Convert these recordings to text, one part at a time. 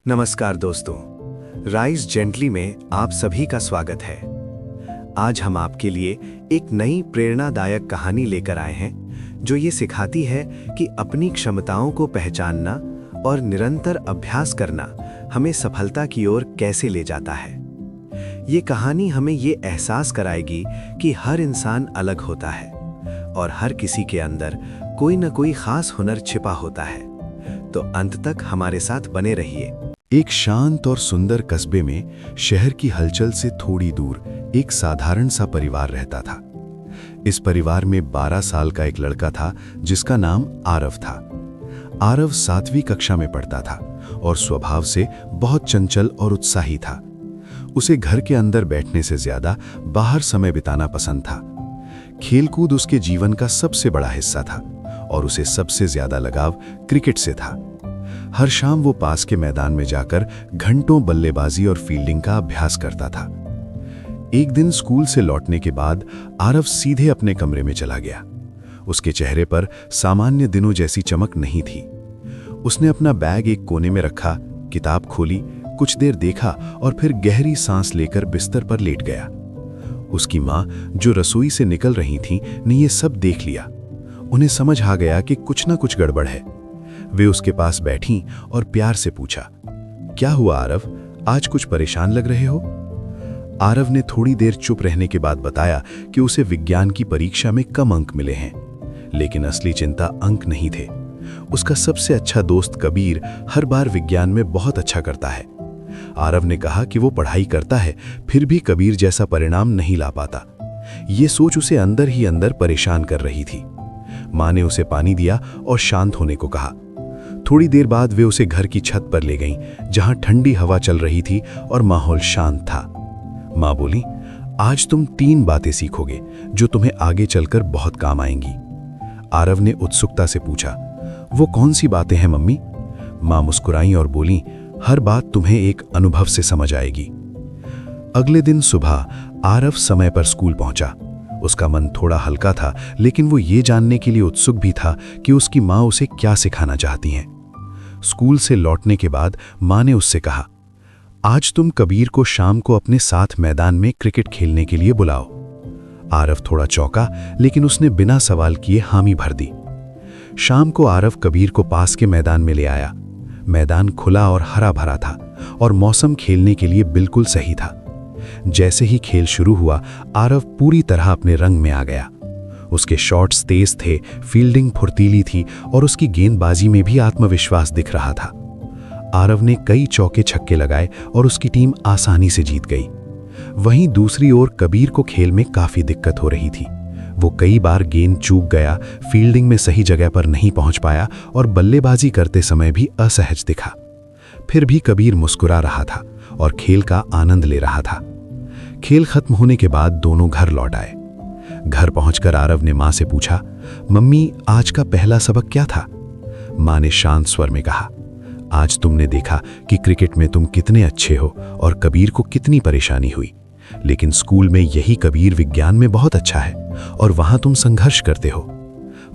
नमस्कार दोस्तों, rise gently में आप सभी का स्वागत है। आज हम आपके लिए एक नई प्रेरणादायक कहानी लेकर आए हैं जो ये सिखाती है कि अपनी क्षमताओं को पहचानना और निरंतर अभ्यास करना हमें सफलता की ओर कैसे ले जाता है। ये कहानी हमें ये एहसास कराएगी कि हर इंसान अलग होता है और हर किसी के अंदर कोई न कोई खास हुनर छिपा होता है। तो अंत तक हमारे साथ बने रहिए। एक शांत और सुंदर कस्बे में शहर की हलचल से थोड़ी दूर एक साधारण सा परिवार रहता था। इस परिवार में 12 साल का एक लड़का था जिसका नाम आरव था। आरव 7वीं कक्षा में पढ़ता था और स्वभाव से बहुत चंचल और उत्साही था। उसे घर के अंदर बैठने से ज्यादा बाहर समय बिताना पसंद था। खेलकूद उसके जीवन का सबसे बड़ा हिस्सा था और उसे सबसे ज्यादा लगाव क्रिकेट से था। हर शाम वो पास के मैदान में जाकर घंटों बल्लेबाजी और फील्डिंग का अभ्यास करता था। एक दिन स्कूल से लौटने के बाद आरव सीधे अपने कमरे में चला गया। उसके चेहरे पर सामान्य दिनों जैसी चमक नहीं थी। उसने अपना बैग एक कोने में रखा, किताब खोली, कुछ देर देखा और फिर गहरी सांस लेकर बिस्तर पर लेट गया। उसकी माँ, जो रसोई से निकल रही थीं, ने ये सब देख लिया। उन्हें समझ आ गया कि कुछ ना कुछ गड़बड़ है। वे उसके पास बैठीं और प्यार से पूछा, क्या हुआ आरव, आज कुछ परेशान लग रहे हो? आरव ने थोड़ी देर चुप रहने के बाद बताया कि उसे विज्ञान की परीक्षा में कम अंक मिले हैं, लेकिन असली चिंता अंक नहीं थे। उसका सबसे अच्छा दोस्त कबीर हर बार विज्ञान में बहुत अच्छा करता है। आरव ने कहा कि वो पढ़ाई करता है, फिर भी कबीर जैसा परिणाम नहीं ला पाता। ये सोच उसे अंदर ही अंदर परेशान कर रही थी। माँ ने उसे पानी दिया और शांत होने को कहा। थोड़ी देर बाद वे उसे घर की छत पर ले गईं, जहां ठंडी हवा चल रही थी और माहौल शांत था। माँ बोली, आज तुम 3 बातें सीखोगे जो तुम्हें आगे चलकर बहुत काम आएंगी। आरव ने उत्सुकता से पूछा, वो कौन सी बातें हैं मम्मी? माँ मुस्कुराई और बोली, हर बात तुम्हें एक अनुभव से समझ आएगी। अगले दिन सुबह आरव समय पर स्कूल पहुंचा। उसका मन थोड़ा हल्का था, लेकिन वो ये जानने के लिए उत्सुक भी था कि उसकी माँ उसे क्या सिखाना चाहती हैं। स्कूल से लौटने के बाद माँ ने उससे कहा, आज तुम कबीर को शाम को अपने साथ मैदान में क्रिकेट खेलने के लिए बुलाओ। आरव थोड़ा चौंका, लेकिन उसने बिना सवाल किए हामी भर दी। शाम को आरव कबीर को पास के मैदान में ले आया। मैदान खुला और हरा भरा था और मौसम खेलने के लिए बिल्कुल सही था। जैसे ही खेल शुरू हुआ, आरव पूरी तरह अपने रंग में आ गया। उसके शॉट्स तेज थे, फील्डिंग फुर्तीली थी और उसकी गेंदबाजी में भी आत्मविश्वास दिख रहा था। आरव ने कई चौके छक्के लगाए और उसकी टीम आसानी से जीत गई। वहीं दूसरी ओर कबीर को खेल में काफी दिक्कत हो रही थी। वो कई बार गेंद चूक गया, फील्डिंग में सही जगह पर नहीं पहुंच पाया और बल्लेबाजी करते समय भी असहज दिखा। फिर भी कबीर मुस्कुरा रहा था और खेल का आनंद ले रहा था। खेल खत्म होने के बाद दोनों घर लौट आए। घर पहुंचकर आरव ने मां से पूछा, मम्मी, आज का पहला सबक क्या था? मां ने शांत स्वर में कहा, आज तुमने देखा कि क्रिकेट में तुम कितने अच्छे हो और कबीर को कितनी परेशानी हुई, लेकिन स्कूल में यही कबीर विज्ञान में बहुत अच्छा है और वहां तुम संघर्ष करते हो।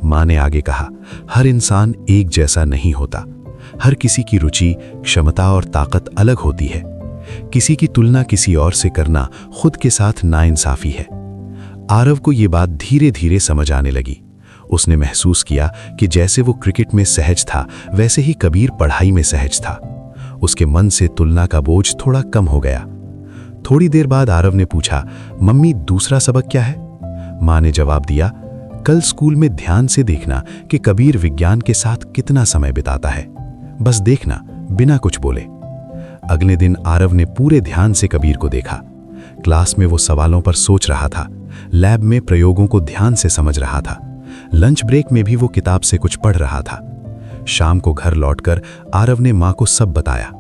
मां ने आगे कहा, हर इंसान एक जैसा नहीं होता। हर किसी की रुचि, क्षमता और ताकत अलग होती है। किसी की तुलना किसी और से करना खुद के साथ नाइंसाफी है। आरव को ये बात धीरे धीरे समझ आने लगी। उसने महसूस किया कि जैसे वो क्रिकेट में सहज था, वैसे ही कबीर पढ़ाई में सहज था। उसके मन से तुलना का बोझ थोड़ा कम हो गया। थोड़ी देर बाद आरव ने पूछा, मम्मी, दूसरा सबक क्या है? मां ने जवाब दिया, कल स्कूल में ध्यान से देखना कि कबीर विज्ञान के साथ कितना समय बिताता है। बस देखना, बिना कुछ बोले। अगले दिन आरव ने पूरे ध्यान से कबीर को देखा। क्लास में वो सवालों पर सोच रहा था, लैब में प्रयोगों को ध्यान से समझ रहा था, लंच ब्रेक में भी वो किताब से कुछ पढ़ रहा था। शाम को घर लौटकर आरव ने मां को सब बताया।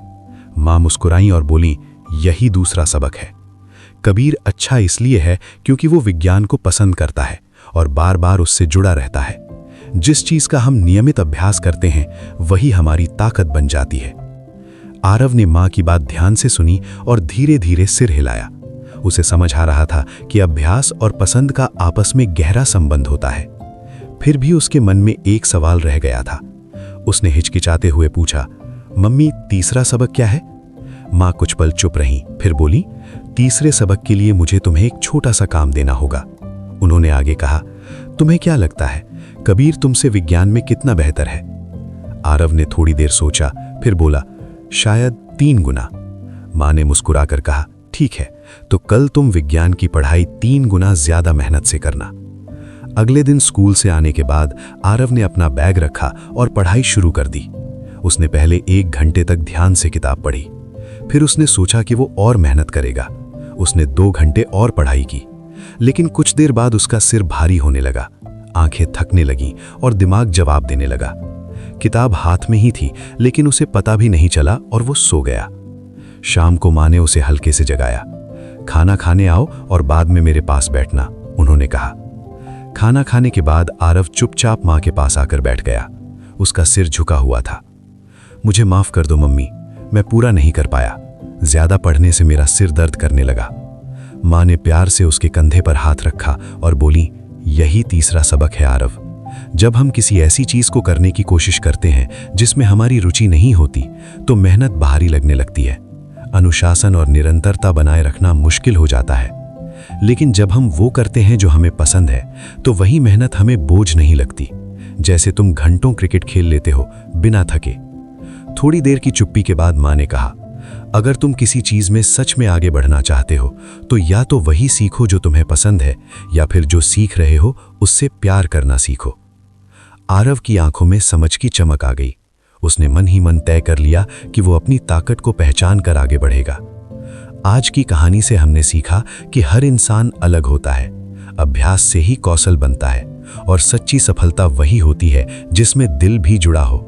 मां मुस्कुराई और बोली, यही दूसरा सबक है। कबीर अच्छा इसलिए है क्योंकि वो विज्ञान को पसंद करता है और बार बार उससे जुड़ा रहता है। जिस चीज का हम नियमित अभ्यास करते हैं, वही हमारी ताकत बन जाती है। आरव ने मां की बात ध्यान से सुनी और धीरे धीरे सिर हिलाया। उसे समझ आ रहा था कि अभ्यास और पसंद का आपस में गहरा संबंध होता है। फिर भी उसके मन में एक सवाल रह गया था। उसने हिचकिचाते हुए पूछा, मम्मी, तीसरा सबक क्या है? माँ कुछ पल चुप रहीं, फिर बोली, तीसरे सबक के लिए मुझे तुम्हें एक छोटा सा काम देना होगा। उन्होंने आगे कहा, तुम्हें क्या लगता है कबीर तुमसे विज्ञान में कितना बेहतर है? आरव ने थोड़ी देर सोचा, फिर बोला, शायद 3 गुना। माँ ने मुस्कुराकर कहा, ठीक है, तो कल तुम विज्ञान की पढ़ाई 3 गुना ज्यादा मेहनत से करना। अगले दिन स्कूल से आने के बाद आरव ने अपना बैग रखा और पढ़ाई शुरू कर दी। उसने पहले 1 घंटे तक ध्यान से किताब पढ़ी, फिर उसने सोचा कि वो और मेहनत करेगा। उसने 2 घंटे और पढ़ाई की, लेकिन कुछ देर बाद उसका सिर भारी होने लगा, आंखें थकने लगीं और दिमाग जवाब देने लगा। किताब हाथ में ही थी, लेकिन उसे पता भी नहीं चला और वो सो गया। शाम को माँ ने उसे हल्के से जगाया। खाना खाने आओ और बाद में मेरे पास बैठना, उन्होंने कहा। खाना खाने के बाद आरव चुपचाप माँ के पास आकर बैठ गया। उसका सिर झुका हुआ था। मुझे माफ कर दो मम्मी, मैं पूरा नहीं कर पाया। ज्यादा पढ़ने से मेरा सिर दर्द करने लगा। माँ ने प्यार से उसके कंधे पर हाथ रखा और बोली, यही तीसरा सबक है आरव। जब हम किसी ऐसी चीज को करने की कोशिश करते हैं जिसमें हमारी रुचि नहीं होती, तो मेहनत भारी लगने लगती है। अनुशासन और निरंतरता बनाए रखना मुश्किल हो जाता है। लेकिन जब हम वो करते हैं जो हमें पसंद है, तो वही मेहनत हमें बोझ नहीं लगती। जैसे तुम घंटों क्रिकेट खेल लेते हो बिना थके। थोड़ी देर की चुप्पी के बाद माँ ने कहा, अगर तुम किसी चीज में सच में आगे बढ़ना चाहते हो, तो या तो वही सीखो जो तुम्हें पसंद है, या फिर जो सीख रहे हो उससे प्यार करना सीखो। आरव की आंखों में समझ की चमक आ गई। उसने मन ही मन तय कर लिया कि वो अपनी ताकत को पहचान कर आगे बढ़ेगा। आज की कहानी से हमने सीखा कि हर इंसान अलग होता है। अभ्यास से ही कौशल बनता है, और सच्ची सफलता वही होती है जिसमें दिल भी जुड़ा हो।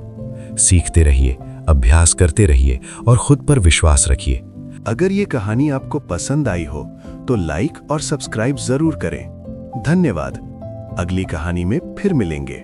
सीखते रहिए, अभ्यास करते रहिए और खुद पर विश्वास रखिए। अगर ये कहानी आपको पसंद आई हो तो लाइक और सब्सक्राइब जरूर करें। धन्यवाद। अगली कहानी में फिर मिलेंगे।